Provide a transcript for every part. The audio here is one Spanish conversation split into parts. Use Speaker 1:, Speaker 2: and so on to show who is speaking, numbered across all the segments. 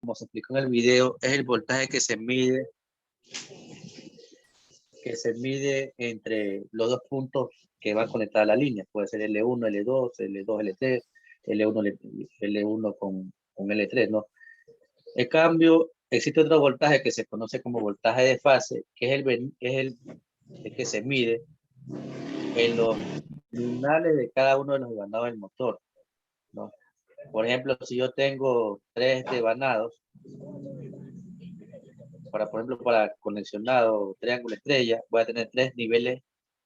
Speaker 1: como se explicó en el video, es el voltaje que se mide entre los dos puntos que van conectados a la línea. Puede ser L1, L2, L2, L3, L1, L1 con L3, ¿no? En cambio, existe otro voltaje que se conoce como voltaje de fase, que es el que se mide en los luminales de cada uno de los devanados del motor, ¿no? Por ejemplo, si yo tengo 3 devanados, por ejemplo, para conexionado triángulo estrella, voy a tener 3 niveles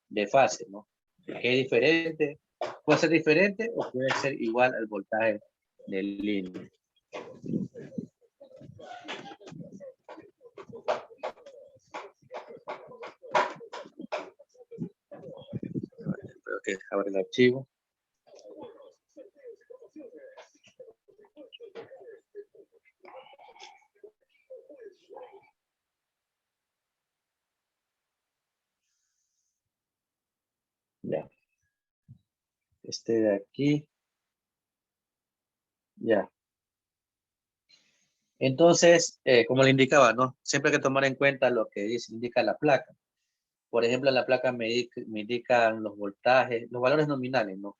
Speaker 1: de fase, ¿no? Que es diferente, puede ser diferente o puede ser igual al voltaje de línea. Espero que abra el archivo. Ya. Este de aquí. Ya. Entonces, como le indicaba, ¿no? Siempre hay que tomar en cuenta lo que indica la placa. Por ejemplo, la placa me indican los voltajes, los valores nominales, ¿no?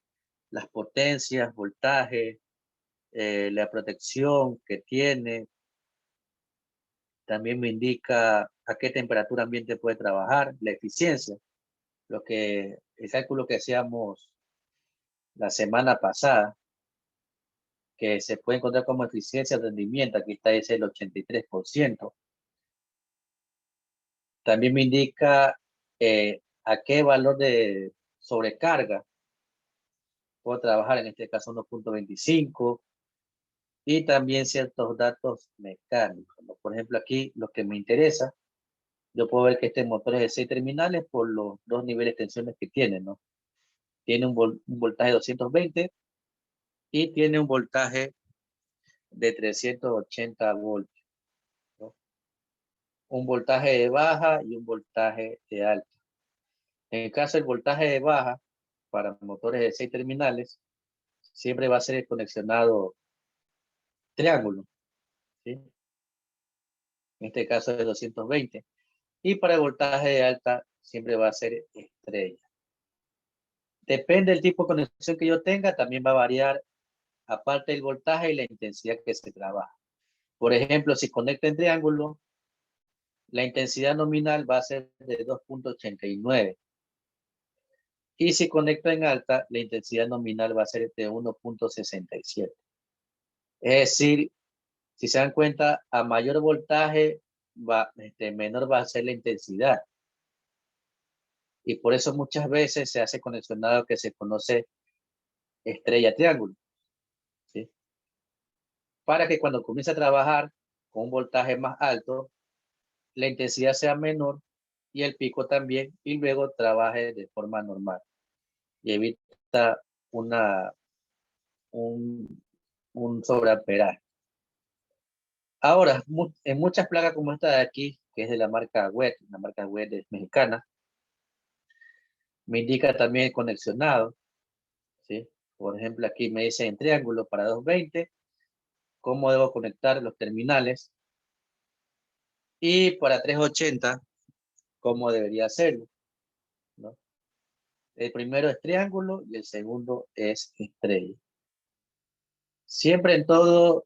Speaker 1: Las potencias, voltaje, la protección que tiene. También me indica a qué temperatura ambiente puede trabajar, la eficiencia, el cálculo que hacíamos la semana pasada, que se puede encontrar como eficiencia de rendimiento, aquí está ese el 83%. También me indica a qué valor de sobrecarga puedo trabajar, en este caso 1.25, y también ciertos datos mecánicos, ¿no? Por ejemplo, aquí lo que me interesa, yo puedo ver que este motor es de 6 terminales por los 2 niveles de tensiones que tiene, ¿no? Tiene un voltaje de 220 y tiene un voltaje de 380 voltios, ¿no? Un voltaje de baja y un voltaje de alta. En el caso del voltaje de baja, para motores de 6 terminales, siempre va a ser el conexionado triángulo, ¿sí? En este caso es 220. Y para el voltaje de alta, siempre va a ser estrella. Depende del tipo de conexión que yo tenga, también va a variar, aparte del voltaje y la intensidad que se trabaja. Por ejemplo, si conecta en triángulo, la intensidad nominal va a ser de 2.89. Y si conecta en alta, la intensidad nominal va a ser de 1.67. Es decir, si se dan cuenta, a mayor voltaje, menor va a ser la intensidad. Y por eso muchas veces se hace conexionado que se conoce estrella triángulo, ¿sí? Para que cuando comience a trabajar con un voltaje más alto, la intensidad sea menor y el pico también, y luego trabaje de forma normal y evita un sobreamperaje. Ahora, en muchas placas como esta de aquí, que es de la marca WET, la marca WET es mexicana, me indica también el conexionado, ¿sí? Por ejemplo, aquí me dice en triángulo para 220, cómo debo conectar los terminales, y para 380, cómo debería hacerlo, ¿no? El primero es triángulo y el segundo es estrella. Siempre en todo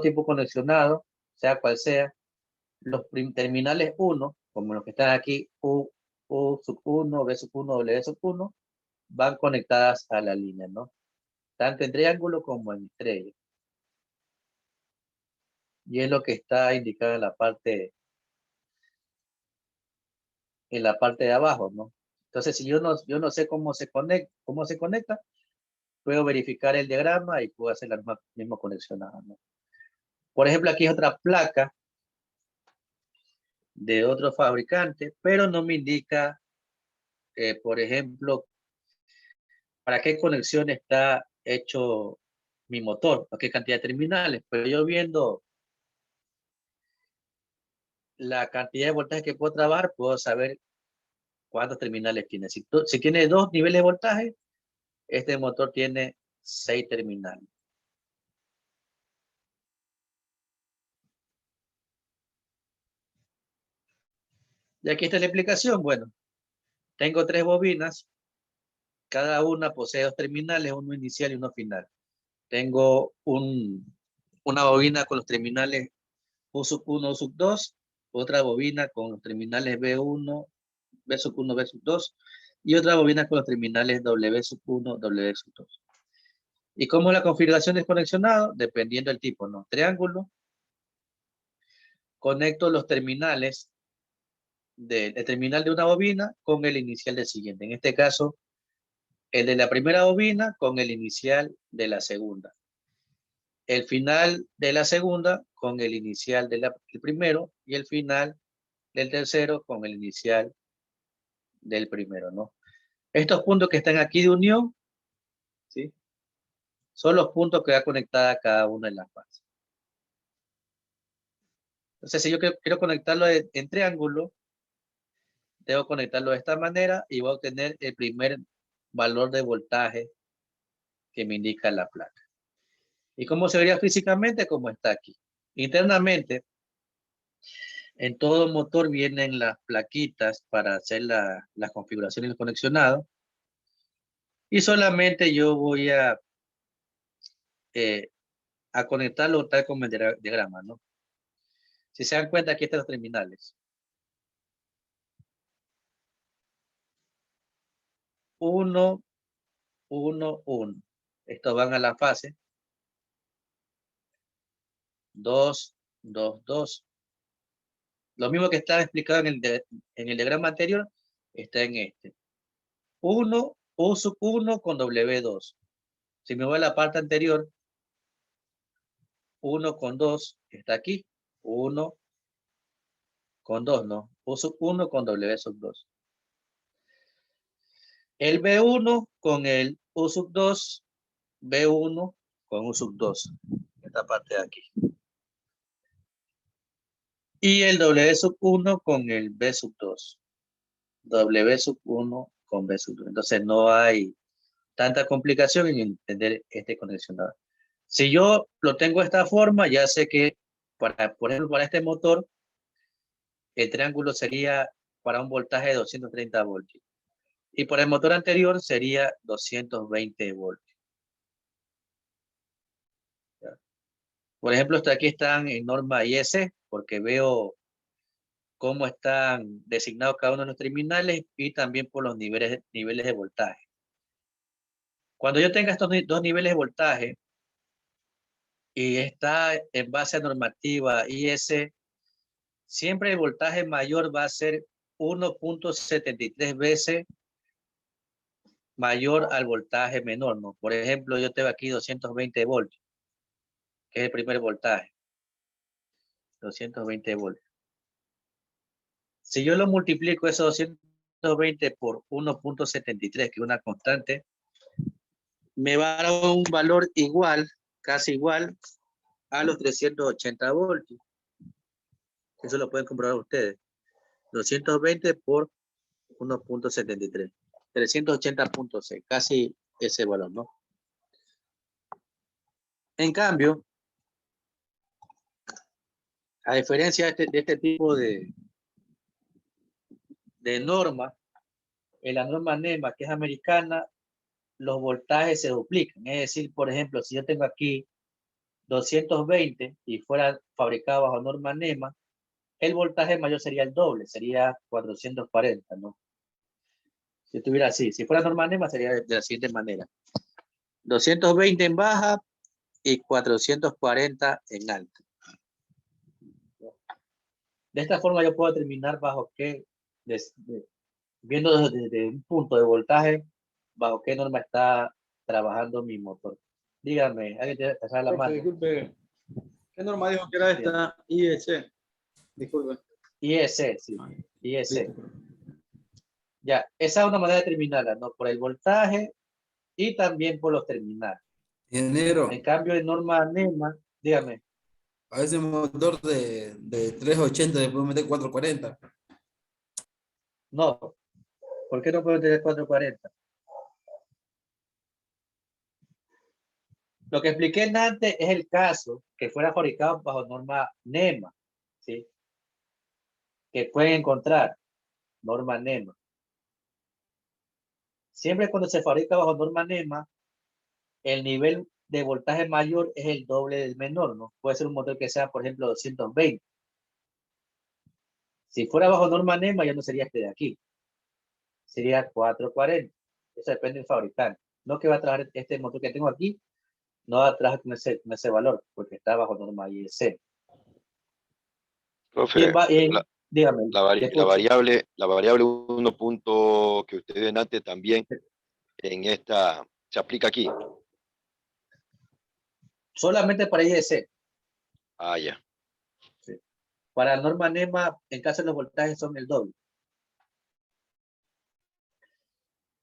Speaker 1: tipo conexionado, sea cual sea, los terminales 1, como los que están aquí, U sub 1, B sub 1, W sub 1, van conectadas a la línea, ¿no? Tanto en triángulo como en estrella. Y es lo que está indicado en la parte de abajo, ¿no? Entonces, si yo no sé cómo se conecta, puedo verificar el diagrama y puedo hacer la misma conexión, ¿no? Por ejemplo, aquí es otra placa de otro fabricante, pero no me indica, por ejemplo, para qué conexión está hecho mi motor, a qué cantidad de terminales. Pero yo viendo la cantidad de voltaje que puedo trabajar, puedo saber cuántos terminales tiene. Si tiene 2 niveles de voltaje, este motor tiene 6 terminales. Y aquí está la explicación. Bueno, tengo 3 bobinas. Cada una posee 2 terminales, uno inicial y uno final. Tengo una bobina con los terminales U sub 1, U sub 2, otra bobina con los terminales B1, B sub 1, B sub 2, y otra bobina con los terminales W sub 1, W sub 2. ¿Y cómo es la configuración del conexionado? Dependiendo del tipo, ¿no? Triángulo. Conecto los terminales el terminal de una bobina con el inicial del siguiente. En este caso, el de la primera bobina con el inicial de la segunda. El final de la segunda con el inicial del primero y el final del tercero con el inicial del primero, ¿no? Estos puntos que están aquí de unión, ¿sí? Son los puntos que va conectada cada una de las fases. Entonces, si yo quiero conectarlo en triángulo, debo conectarlo de esta manera y voy a obtener el primer valor de voltaje que me indica la placa. ¿Y cómo se vería físicamente? Como está aquí. Internamente, en todo motor vienen las plaquitas para hacer las configuraciones del conexionado. Y solamente yo voy a conectarlo tal como el diagrama, ¿no? Si se dan cuenta, aquí están los terminales. 1, 1, 1. Estos van a la fase. 2, 2, 2. Lo mismo que estaba explicado en el diagrama anterior, está en este. 1, U sub 1 con W2. Si me voy a la parte anterior, 1 con 2 está aquí. 1 con 2, ¿no? U sub 1 con W sub 2. El B1 con el U sub 2, B1 con U sub 2. Esta parte de aquí. Y el W sub 1 con el B sub 2. W sub 1 con B sub 2. Entonces no hay tanta complicación en entender este conexionado. Si yo lo tengo de esta forma, ya sé que, por ejemplo, para este motor, el triángulo sería para un voltaje de 230 voltios. Y por el motor anterior sería 220 voltios. Por ejemplo, aquí están en norma IS, porque veo cómo están designados cada uno de los terminales y también por los niveles de voltaje. Cuando yo tenga estos dos niveles de voltaje y está en base a normativa IS, siempre el voltaje mayor va a ser 1.73 veces mayor al voltaje menor, ¿no? Por ejemplo, yo tengo aquí 220 voltios, que es el primer voltaje. 220 voltios. Si yo lo multiplico esos 220 por 1.73, que es una constante, me va a dar un valor igual, casi igual, a los 380 voltios. Eso lo pueden comprobar ustedes. 220 por 1.73. 380.6, casi ese valor, ¿no? En cambio, a diferencia de este tipo de norma, en la norma NEMA, que es americana, los voltajes se duplican. Es decir, por ejemplo, si yo tengo aquí 220 y fuera fabricado bajo norma NEMA, el voltaje mayor sería el doble, sería 440, ¿no? Si estuviera así, si fuera norma NEMA sería de la siguiente manera. 220 en baja y 440 en alta. De esta forma yo puedo determinar bajo qué, viendo desde un punto de voltaje, bajo qué norma está trabajando mi motor. Dígame, ¿alguien te pasar la mano?
Speaker 2: Disculpe, ¿qué norma dijo que era esta IEC? Disculpe.
Speaker 1: IEC, sí. IEC.
Speaker 2: Listo.
Speaker 1: Ya, esa es una manera de determinarla, ¿no? Por el voltaje y también por los terminales.
Speaker 3: Ingeniero,
Speaker 1: En cambio, en norma NEMA, dígame.
Speaker 3: a ese motor de 380 le puedo meter 440.
Speaker 1: No, ¿por qué no puedo tener 440? Lo que expliqué antes es el caso que fuera fabricado bajo norma NEMA, ¿sí? Que pueden encontrar. norma NEMA. Siempre cuando se fabrica bajo norma NEMA, el nivel de voltaje mayor es el doble del menor, ¿no? Puede ser un motor que sea, por ejemplo, 220. Si fuera bajo norma NEMA, ya no sería este de aquí. Sería 440. Eso depende del fabricante. No que va a trabajar este motor que tengo aquí, no va a trabajar con ese valor, porque está bajo norma IEC.
Speaker 4: Profe,
Speaker 1: Dígame,
Speaker 4: la variable 1 punto que usted dio antes también en esta se aplica aquí.
Speaker 1: solamente para IEC.
Speaker 4: Ah, ya.
Speaker 1: Sí. Para norma NEMA, en caso de los voltajes son el doble.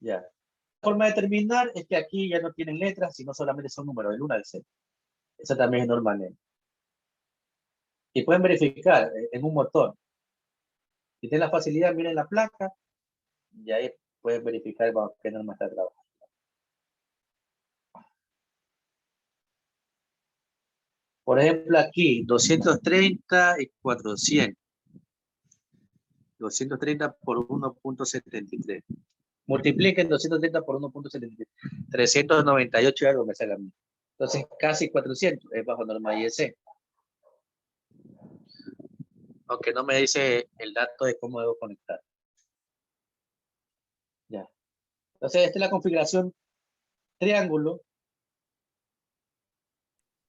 Speaker 1: Ya. La forma de terminar es que aquí ya no tienen letras, sino solamente son números del 1 al 6. Eso también es norma NEMA. Y pueden verificar en un motor. Si tienen la facilidad, miren la placa y ahí pueden verificar bajo qué norma está trabajando. Por ejemplo, aquí 230 y 400. 230 por 1.73. Multipliquen 230 por 1.73. 398 y algo me sale a mí. Entonces, casi 400 es bajo norma IEC. Aunque no me dice el dato de cómo debo conectar. Ya. Entonces, esta es la configuración triángulo.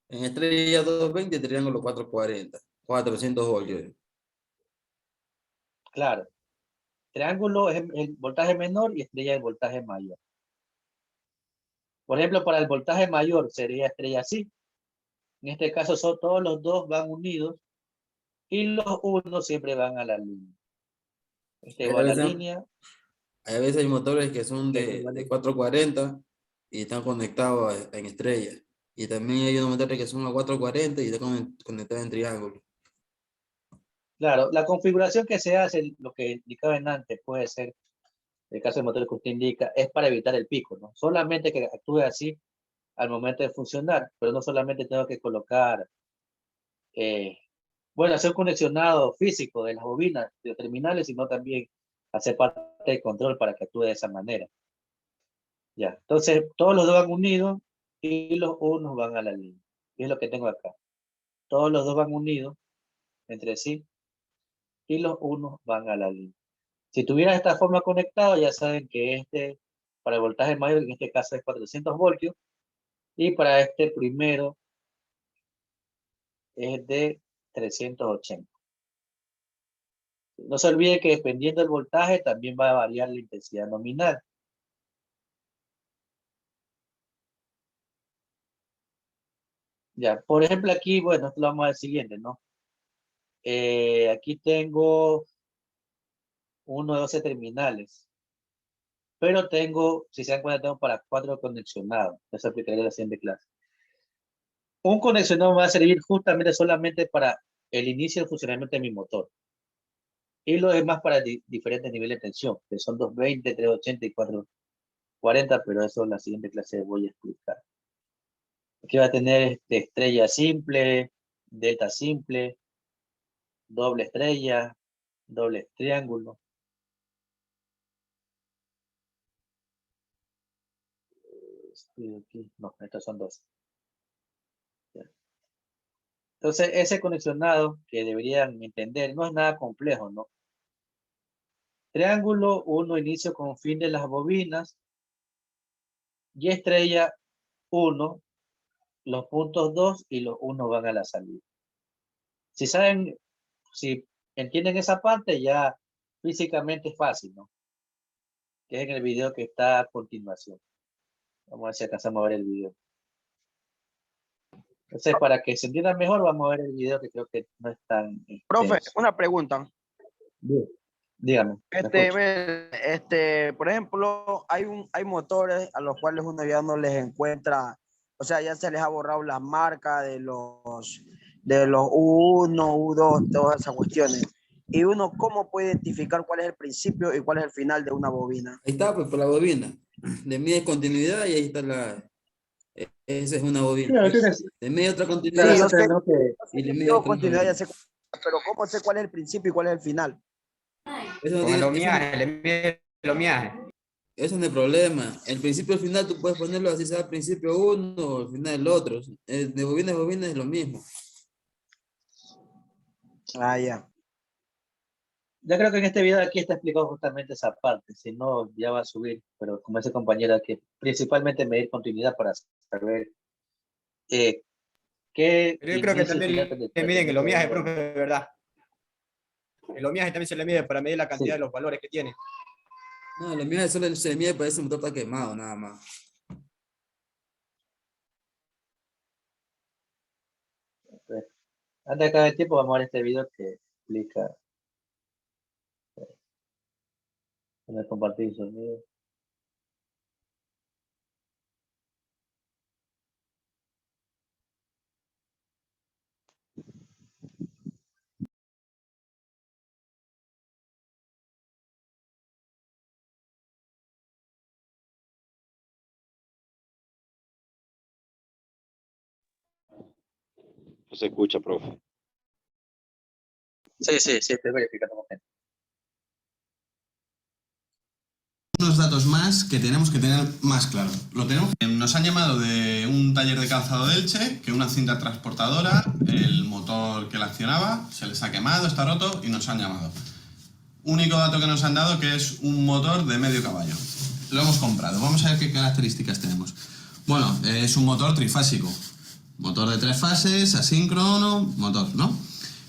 Speaker 3: En estrella 220, triángulo 440, 400 voltios.
Speaker 1: Claro. Triángulo es el voltaje menor y estrella el voltaje mayor. Por ejemplo, para el voltaje mayor sería estrella así. En este caso, todos los dos van unidos y los unos siempre van a la línea. Este va a la línea.
Speaker 3: A veces hay motores que son de 440 y están conectados en estrella. Y también hay unos motores que son a 440 y están conectados en triángulo.
Speaker 1: Claro, la configuración que se hace, lo que indicaba antes, puede ser, en el caso del motor que usted indica, es para evitar el pico, ¿no? Solamente que actúe así al momento de funcionar, pero no solamente tengo que colocar, bueno, hacer un conexionado físico de las bobinas, de los terminales, sino también hacer parte del control para que actúe de esa manera. Ya, entonces todos los dos van unidos y los unos van a la línea. Y es lo que tengo acá. Todos los dos van unidos entre sí y los unos van a la línea. Si tuviera esta forma conectado, ya saben que para el voltaje mayor, en este caso es 400 voltios, y para este primero es de 380. No se olvide que dependiendo del voltaje también va a variar la intensidad nominal. Ya, por ejemplo aquí, bueno, esto lo vamos al siguiente, ¿no? Aquí tengo uno de 12 terminales. Pero tengo, si se dan cuenta, tengo para 4 conexionados. Eso aplicaría en la siguiente clase. Un conexionado me va a servir justamente solamente para el inicio del funcionamiento de mi motor. Y lo demás para diferentes niveles de tensión, que son 220, 380 y 440, pero eso en la siguiente clase voy a explicar. Aquí va a tener estrella simple, delta simple, doble estrella, doble triángulo. Aquí. No, estos son dos. Entonces, ese conexionado que deberían entender no es nada complejo, ¿no? Triángulo 1, inicio con fin de las bobinas. Y estrella 1, los puntos 2 y los 1 van a la salida. Si saben, si entienden esa parte, ya físicamente es fácil, ¿no? Que es en el video que está a continuación. Vamos a ver si alcanzamos a ver el video. Entonces, para que se entienda mejor, vamos a ver el video que creo que no es tan extenso.
Speaker 5: Profe, una pregunta.
Speaker 1: Dígame.
Speaker 5: Por ejemplo, hay motores a los cuales uno ya no les encuentra, o sea, ya se les ha borrado las marcas de los U1, U2, todas esas cuestiones. Y uno, ¿cómo puede identificar cuál es el principio y cuál es el final de una bobina?
Speaker 3: Ahí está, pues por la bobina. De mide continuidad y ahí está esa es una bobina. De mide otra continuidad.
Speaker 5: Sí, yo sé,
Speaker 3: y le mide
Speaker 5: yo
Speaker 3: otra
Speaker 5: continuidad ya
Speaker 3: bobina.
Speaker 5: sé, pero ¿cómo sé cuál es el principio y cuál es el final?
Speaker 3: Eso no
Speaker 6: Con el
Speaker 3: tiene,
Speaker 6: omiaje, le mide el omiaje.
Speaker 3: eso no es problema. El principio y el final tú puedes ponerlo así sea al principio uno o al final el otro. De bobina a bobina es lo mismo.
Speaker 5: Ah, ya.
Speaker 1: Yo creo que en este video aquí está explicado justamente esa parte, si no ya va a subir, pero como ese compañero que principalmente medir continuidad para saber qué
Speaker 6: Pero yo creo que
Speaker 1: inicio y final
Speaker 6: también
Speaker 1: del
Speaker 6: le miden el
Speaker 1: tratamiento
Speaker 6: omiaje,
Speaker 1: debe haber.
Speaker 6: profe, de verdad. El omiaje también se le mide para medir la cantidad
Speaker 1: Sí.
Speaker 6: de los valores que tiene.
Speaker 3: No, lo mío solo se le mide para ese motor está quemado, nada más.
Speaker 1: Antes de acabar el tiempo, vamos a ver este video que explica. Voy a compartir el sonido.
Speaker 4: No se escucha, profe.
Speaker 1: Sí, estoy verificando un momento.
Speaker 7: Unos datos más que tenemos que tener más claro. Nos han llamado de un taller de calzado de Elche, que una cinta transportadora, el motor que la accionaba, se les ha quemado, está roto y nos han llamado. Único dato que nos han dado que es un motor de medio caballo. Lo hemos comprado. Vamos a ver qué características tenemos. Bueno, es un motor trifásico. Motor de 3 fases, asíncrono, motor, ¿no?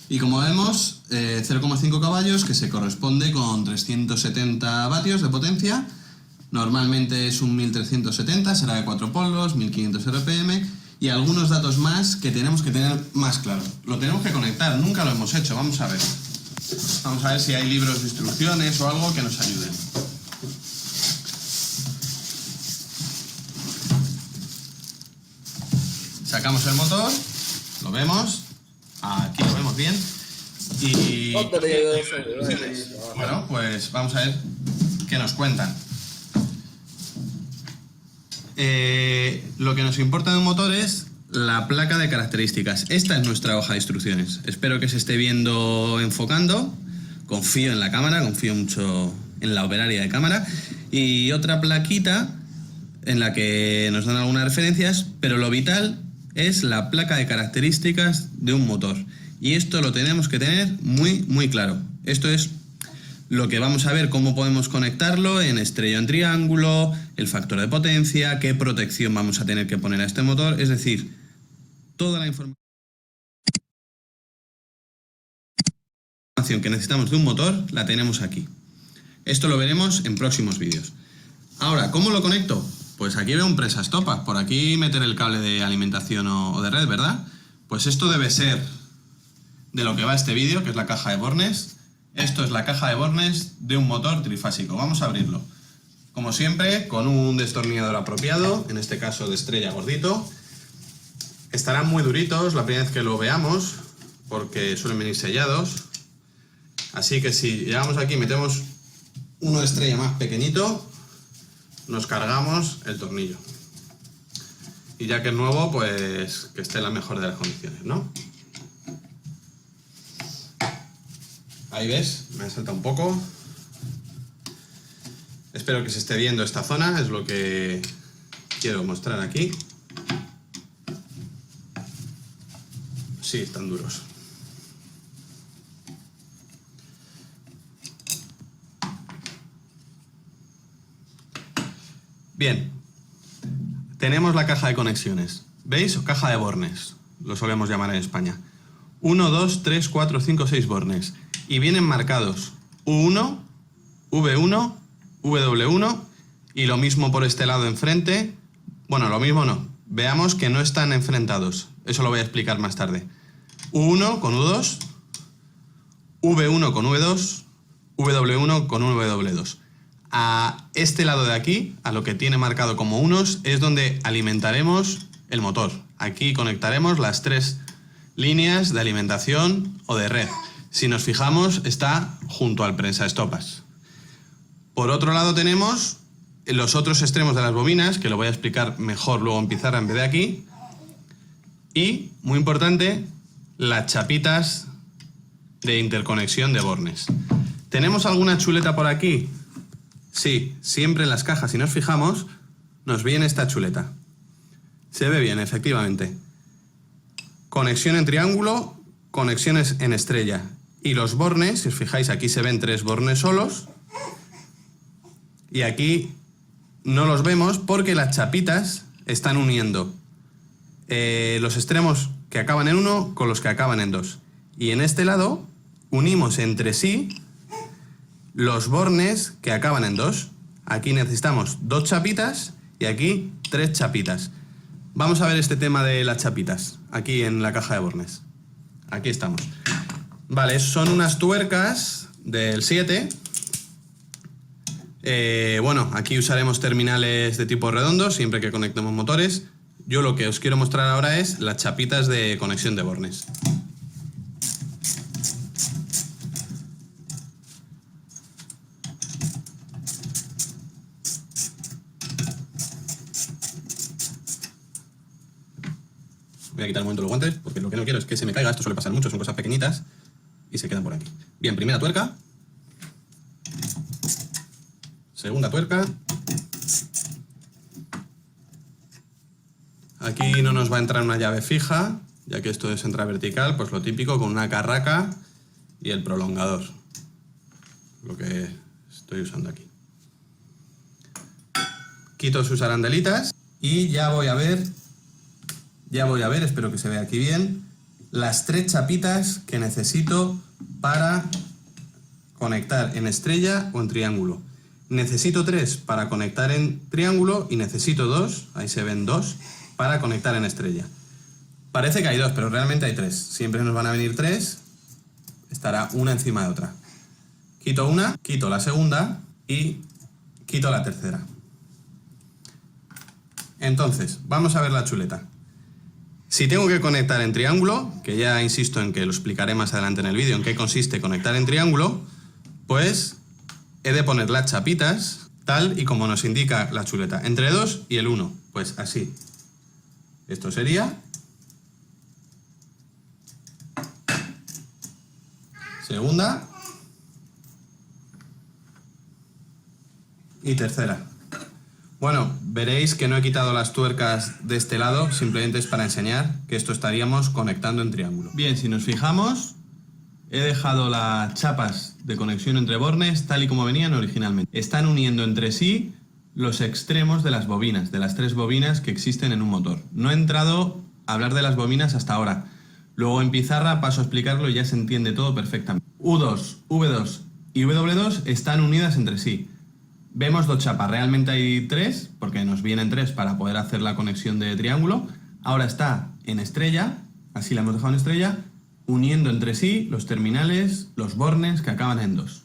Speaker 7: Y como vemos, 0,5 caballos que se corresponde con 370 vatios de potencia. Normalmente es un 1370, será de 4 polos, 1500 RPM y algunos datos más que tenemos que tener más claro. Lo tenemos que conectar, nunca lo hemos hecho, vamos a ver. Vamos a ver si hay libros de instrucciones o algo que nos ayuden. Sacamos el motor, lo vemos. Aquí lo vemos bien. Y bueno, pues vamos a ver qué nos cuentan. Lo que nos importa de un motor es la placa de características. Esta es nuestra hoja de instrucciones. Espero que se esté viendo enfocando. Confío en la cámara, confío mucho en la operaria de cámara. Y otra plaquita en la que nos dan algunas referencias, pero lo vital es la placa de características de un motor. Y esto lo tenemos que tener muy claro. Esto es lo que vamos a ver, cómo podemos conectarlo en estrella en triángulo, el factor de potencia, qué protección vamos a tener que poner a este motor. Es decir, toda la información que necesitamos de un motor la tenemos aquí. Esto lo veremos en próximos vídeos. Ahora, ¿cómo lo conecto? Pues aquí veo un presa estopa. Por aquí meter el cable de alimentación o de red, ¿verdad? Pues esto debe ser de lo que va este vídeo, que es la caja de bornes. Esto es la caja de bornes de un motor trifásico. Vamos a abrirlo. Como siempre, con un destornillador apropiado, en este caso de estrella gordito. Estarán muy duritos la primera vez que lo veamos, porque suelen venir sellados. Así que si llegamos aquí y metemos uno de estrella más pequeñito, nos cargamos el tornillo. Y ya que es nuevo, pues que esté en la mejor de las condiciones, ¿no? Ahí ves, me ha saltado un poco. Espero que se esté viendo esta zona, es lo que quiero mostrar aquí. Sí, están duros. Bien, tenemos la caja de conexiones. ¿Veis? O caja de bornes, lo solemos llamar en España. 1, 2, 3, 4, 5, 6 bornes. Y vienen marcados U1, V1, W1 y lo mismo por este lado enfrente. Bueno, lo mismo no. Veamos que no están enfrentados. Eso lo voy a explicar más tarde. U1 con U2, V1 con V2, W1 con W2. A este lado de aquí, a lo que tiene marcado como unos, es donde alimentaremos el motor. Aquí conectaremos las 3 líneas de alimentación o de red. Si nos fijamos, está junto al prensaestopas. Por otro lado tenemos los otros extremos de las bobinas, que lo voy a explicar mejor luego en pizarra en vez de aquí. Y, muy importante, las chapitas de interconexión de bornes. ¿Tenemos alguna chuleta por aquí? Sí, siempre en las cajas, si nos fijamos, nos viene esta chuleta. Se ve bien, efectivamente. Conexión en triángulo, conexiones en estrella. Y los bornes, si os fijáis, aquí se ven 3 bornes solos. Y aquí no los vemos porque las chapitas están uniendo los extremos que acaban en 1 con los que acaban en 2. Y en este lado unimos entre sí los bornes que acaban en 2. Aquí necesitamos 2 chapitas y aquí 3 chapitas. Vamos a ver este tema de las chapitas, aquí en la caja de bornes. Aquí estamos. Vale, son unas tuercas del 7. Bueno, aquí usaremos terminales de tipo redondo siempre que conectemos motores. Yo lo que os quiero mostrar ahora es las chapitas de conexión de bornes. Voy a quitar un momento los guantes porque lo que no quiero es que se me caiga. Esto suele pasar mucho, son cosas pequeñitas y se quedan por aquí. Bien, primera tuerca. Segunda tuerca. Aquí no nos va a entrar una llave fija, ya que esto es entrada vertical, pues lo típico con una carraca y el prolongador. Lo que estoy usando aquí. Quito sus arandelitas y ya voy a ver, espero que se vea aquí bien, las 3 chapitas que necesito para conectar en estrella o en triángulo. Necesito 3 para conectar en triángulo y necesito 2, ahí se ven 2, para conectar en estrella. Parece que hay 2, pero realmente hay 3. Siempre nos van a venir 3, estará una encima de otra. Quito una, quito la segunda y quito la tercera. Entonces, vamos a ver la chuleta. Si tengo que conectar en triángulo, que ya insisto en que lo explicaré más adelante en el vídeo en qué consiste conectar en triángulo, pues he de poner las chapitas tal y como nos indica la chuleta, entre 2 y el 1, pues así. Esto sería segunda y tercera. Bueno, veréis que no he quitado las tuercas de este lado, simplemente es para enseñar que esto estaríamos conectando en triángulo. Bien, si nos fijamos, he dejado las chapas de conexión entre bornes tal y como venían originalmente. Están uniendo entre sí los extremos de las bobinas, de las 3 bobinas que existen en un motor. No he entrado a hablar de las bobinas hasta ahora. Luego en pizarra paso a explicarlo y ya se entiende todo perfectamente. U2, V2 y W2 están unidas entre sí. Vemos 2 chapas, realmente hay 3, porque nos vienen 3 para poder hacer la conexión de triángulo. Ahora está en estrella, así la hemos dejado en estrella, uniendo entre sí los terminales, los bornes que acaban en 2.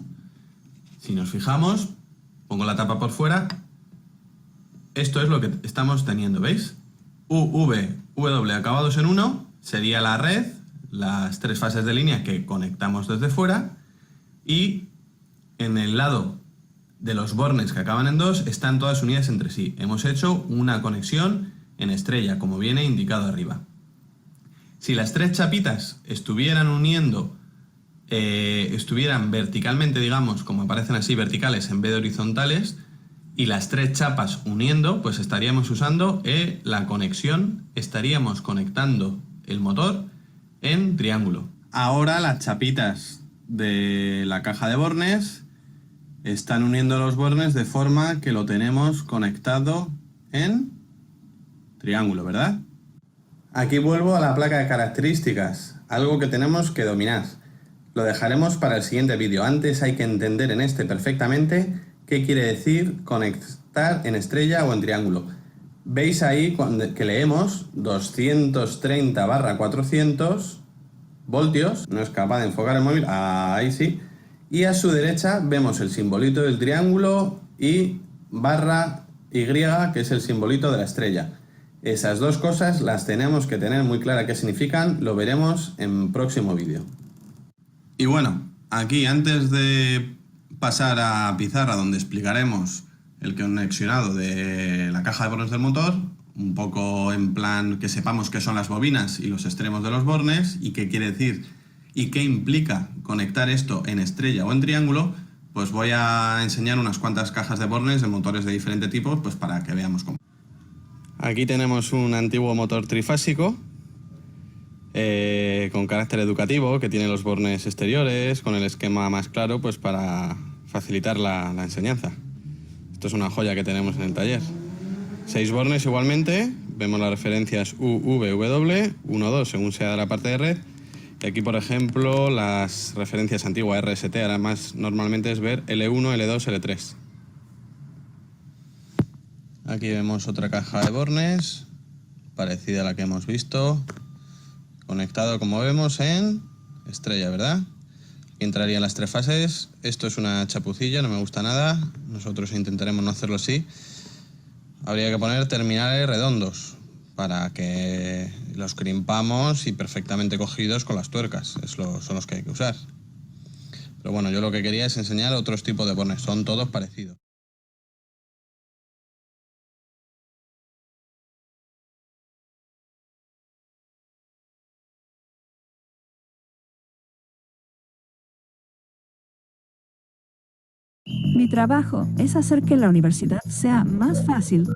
Speaker 7: Si nos fijamos, pongo la tapa por fuera, esto es lo que estamos teniendo, ¿veis? U, V, W acabados en 1 sería la red, las 3 fases de línea que conectamos desde fuera, y en el lado de los bornes que acaban en 2 están todas unidas entre sí. Hemos hecho una conexión en estrella, como viene indicado arriba. Si las 3 chapitas estuvieran uniendo, estuvieran verticalmente, digamos, como aparecen así, verticales en vez de horizontales, y las 3 chapas uniendo, pues estaríamos usando la conexión, estaríamos conectando el motor en triángulo. Ahora las chapitas de la caja de bornes están uniendo los bornes de forma que lo tenemos conectado en triángulo, ¿verdad? Aquí vuelvo a la placa de características, algo que tenemos que dominar. Lo dejaremos para el siguiente vídeo. Antes hay que entender en este perfectamente qué quiere decir conectar en estrella o en triángulo. Veis ahí que leemos 230/400 voltios. No es capaz de enfocar el móvil. Ahí sí. Y a su derecha vemos el simbolito del triángulo y barra Y, que es el simbolito de la estrella. Esas 2 cosas las tenemos que tener muy clara qué significan, lo veremos en próximo vídeo. Y bueno, aquí antes de pasar a pizarra donde explicaremos el conexionado de la caja de bornes del motor, un poco en plan que sepamos qué son las bobinas y los extremos de los bornes y qué quiere decir y qué implica conectar esto en estrella o en triángulo, pues voy a enseñar unas cuantas cajas de bornes de motores de diferente tipo, pues para que veamos cómo. Aquí tenemos un antiguo motor trifásico con carácter educativo, que tiene los bornes exteriores, con el esquema más claro, pues para facilitar la enseñanza. Esto es una joya que tenemos en el taller. 6 bornes igualmente, vemos las referencias UVW, 1, 2 según sea de la parte de red. Y aquí, por ejemplo, las referencias antiguas RST, ahora más normalmente es ver L1, L2, L3. Aquí vemos otra caja de bornes, parecida a la que hemos visto, conectado como vemos en estrella, ¿verdad? Aquí entrarían las 3 fases. Esto es una chapucilla, no me gusta nada, nosotros intentaremos no hacerlo así. Habría que poner terminales redondos para que los crimpamos y perfectamente cogidos con las tuercas. Son los que hay que usar. Pero bueno, yo lo que quería es enseñar otros tipos de bornes. Son todos parecidos.
Speaker 8: Mi trabajo es hacer que la universidad sea más fácil.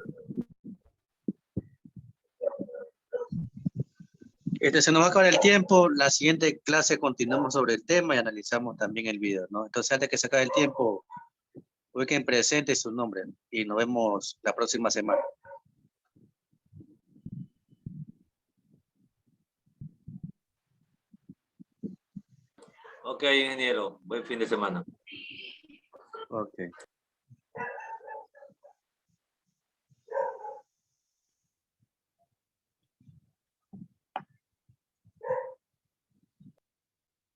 Speaker 1: Se nos va a acabar el tiempo. La siguiente clase continuamos sobre el tema y analizamos también el video, ¿no? Entonces, antes que se acabe el tiempo, ubiquen presente su nombre y nos vemos la próxima semana.
Speaker 9: Ok, ingeniero. Buen fin de semana.
Speaker 1: Ok.